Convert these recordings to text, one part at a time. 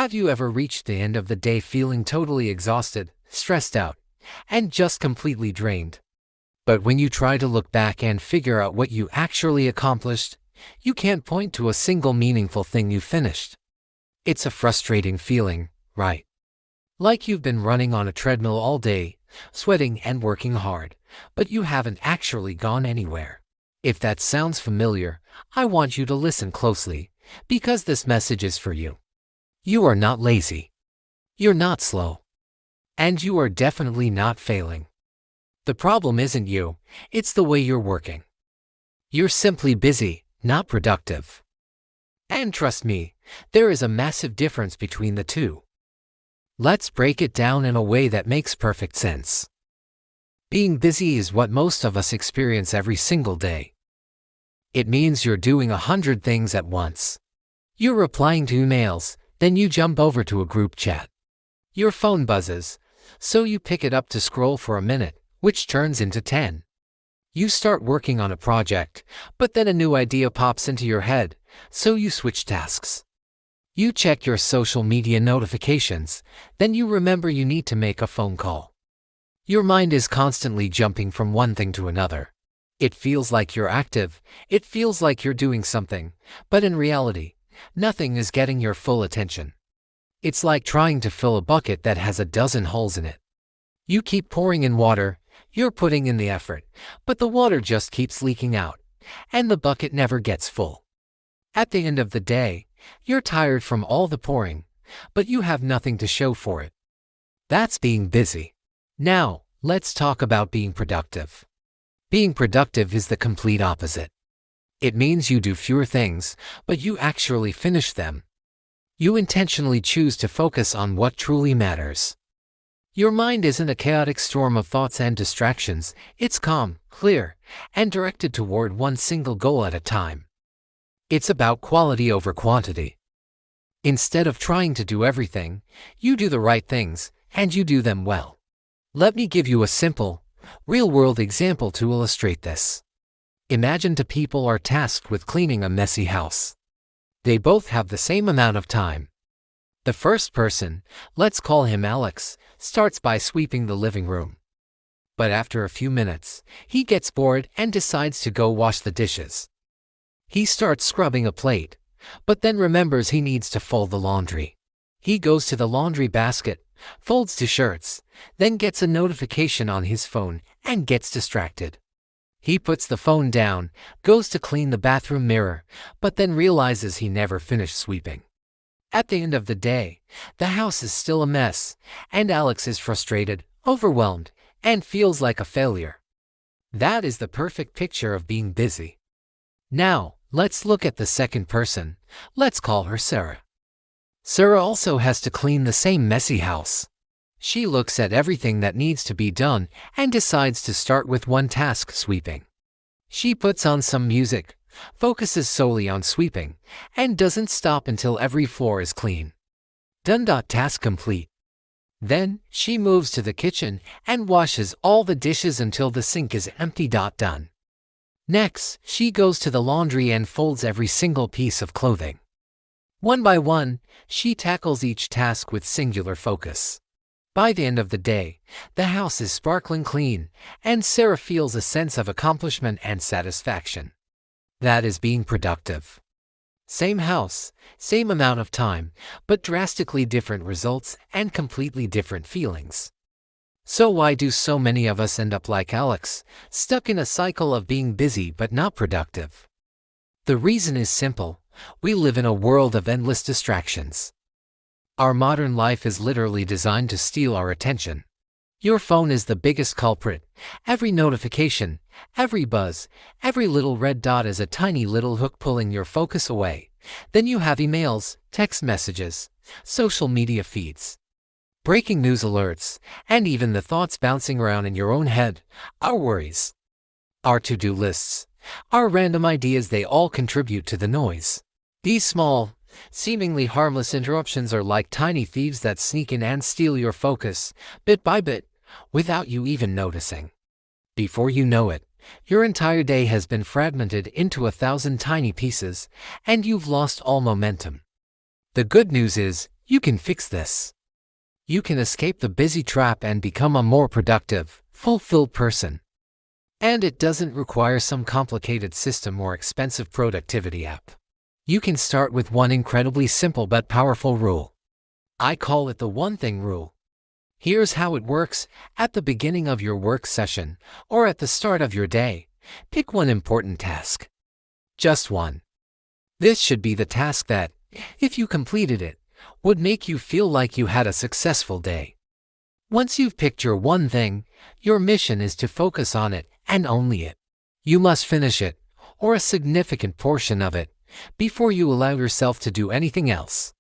Have you ever reached the end of the day feeling totally exhausted, stressed out, and just completely drained? But when you try to look back and figure out what you actually accomplished, you can't point to a single meaningful thing you finished. It's a frustrating feeling, right? Like you've been running on a treadmill all day, sweating and working hard, but you haven't actually gone anywhere. If that sounds familiar, I want you to listen closely, because this message is for you. You are not lazy. You're not slow. And you are definitely not failing. The problem isn't you, it's the way you're working. You're simply busy, not productive. And trust me, there is a massive difference between the two. Let's break it down in a way that makes perfect sense. Being busy is what most of us experience every single day. It means you're doing 100 things at once. You're replying to emails, then you jump over to a group chat. Your phone buzzes, so you pick it up to scroll for a minute, which turns into 10. You start working on a project, but then a new idea pops into your head, so you switch tasks. You check your social media notifications, then you remember you need to make a phone call. Your mind is constantly jumping from one thing to another. It feels like you're active, it feels like you're doing something, but in reality, nothing is getting your full attention. It's like trying to fill a bucket that has a dozen holes in it. You keep pouring in water, you're putting in the effort, but the water just keeps leaking out, and the bucket never gets full. At the end of the day, you're tired from all the pouring, but you have nothing to show for it. That's being busy. Now, let's talk about being productive. Being productive is the complete opposite. It means you do fewer things, but you actually finish them. You intentionally choose to focus on what truly matters. Your mind isn't a chaotic storm of thoughts and distractions, it's calm, clear, and directed toward one single goal at a time. It's about quality over quantity. Instead of trying to do everything, you do the right things, and you do them well. Let me give you a simple, real-world example to illustrate this. Imagine two people are tasked with cleaning a messy house. They both have the same amount of time. The first person, let's call him Alex, starts by sweeping the living room. But after a few minutes, he gets bored and decides to go wash the dishes. He starts scrubbing a plate, but then remembers he needs to fold the laundry. He goes to the laundry basket, folds two shirts, then gets a notification on his phone and gets distracted. He puts the phone down, goes to clean the bathroom mirror, but then realizes he never finished sweeping. At the end of the day, the house is still a mess, and Alex is frustrated, overwhelmed, and feels like a failure. That is the perfect picture of being busy. Now, let's look at the second person. Let's call her Sarah. Sarah also has to clean the same messy house. She looks at everything that needs to be done and decides to start with one task: sweeping. She puts on some music, focuses solely on sweeping, and doesn't stop until every floor is clean. Done. Task complete. Then, she moves to the kitchen and washes all the dishes until the sink is empty. Done. Next, she goes to the laundry and folds every single piece of clothing. One by one, she tackles each task with singular focus. By the end of the day, the house is sparkling clean, and Sarah feels a sense of accomplishment and satisfaction. That is being productive. Same house, same amount of time, but drastically different results and completely different feelings. So why do so many of us end up like Alex, stuck in a cycle of being busy but not productive? The reason is simple: we live in a world of endless distractions. Our modern life is literally designed to steal our attention. Your phone is the biggest culprit. Every notification, every buzz, every little red dot is a tiny little hook pulling your focus away. Then you have emails, text messages, social media feeds, breaking news alerts, and even the thoughts bouncing around in your own head, our worries, our to-do lists, our random ideas. They all contribute to the noise. These small, seemingly harmless interruptions are like tiny thieves that sneak in and steal your focus, bit by bit, without you even noticing. Before you know it, your entire day has been fragmented into 1,000 tiny pieces, and you've lost all momentum. The good news is, You can fix this. You can escape the busy trap and become a more productive, fulfilled person. And it doesn't require some complicated system or expensive productivity app. You can start with one incredibly simple but powerful rule. I call it the one thing rule. Here's how it works. At the beginning of your work session, or at the start of your day, pick one important task. Just one. This should be the task that, if you completed it, would make you feel like you had a successful day. Once you've picked your one thing, your mission is to focus on it and only it. You must finish it, or a significant portion of it, before you allow yourself to do anything else.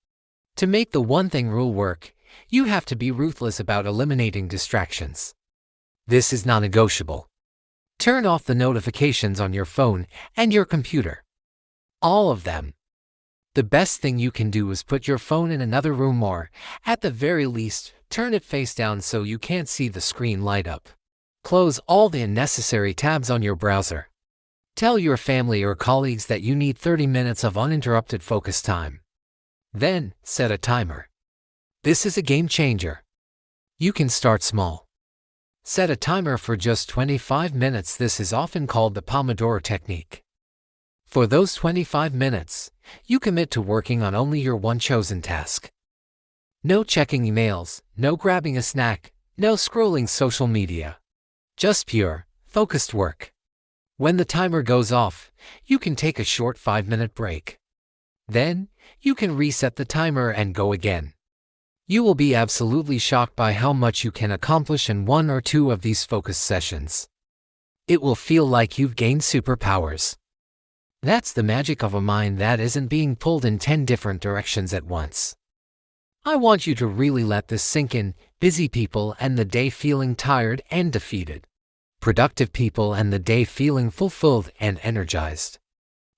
To make the one thing rule work, you have to be ruthless about eliminating distractions. This is non-negotiable. Turn off the notifications on your phone and your computer. All of them. The best thing you can do is put your phone in another room or, at the very least, turn it face down so you can't see the screen light up. Close all the unnecessary tabs on your browser. Tell your family or colleagues that you need 30 minutes of uninterrupted focus time. Then, set a timer. This is a game changer. You can start small. Set a timer for just 25 minutes. This is often called the Pomodoro technique. For those 25 minutes, you commit to working on only your one chosen task. No checking emails, no grabbing a snack, no scrolling social media. Just pure, focused work. When the timer goes off, you can take a short 5-minute break. Then, you can reset the timer and go again. You will be absolutely shocked by how much you can accomplish in 1 or 2 of these focus sessions. It will feel like you've gained superpowers. That's the magic of a mind that isn't being pulled in 10 different directions at once. I want you to really let this sink in. Busy people end the day feeling tired and defeated. Productive people end the day feeling fulfilled and energized.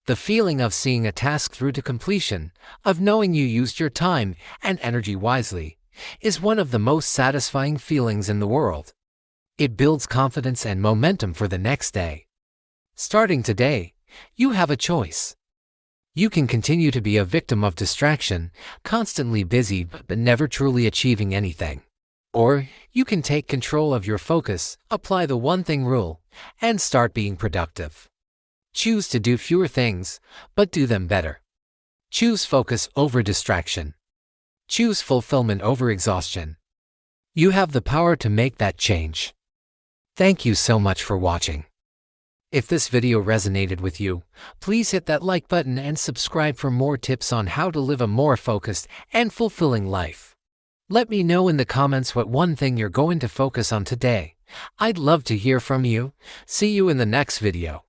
The feeling of seeing a task through to completion, of knowing you used your time and energy wisely, is one of the most satisfying feelings in the world. It builds confidence and momentum for the next day. Starting today, you have a choice. You can continue to be a victim of distraction, constantly busy but never truly achieving anything. Or, you can take control of your focus, apply the one thing rule, and start being productive. Choose to do fewer things, but do them better. Choose focus over distraction. Choose fulfillment over exhaustion. You have the power to make that change. Thank you so much for watching. If this video resonated with you, please hit that like button and subscribe for more tips on how to live a more focused and fulfilling life. Let me know in the comments what one thing you're going to focus on today. I'd love to hear from you. See you in the next video.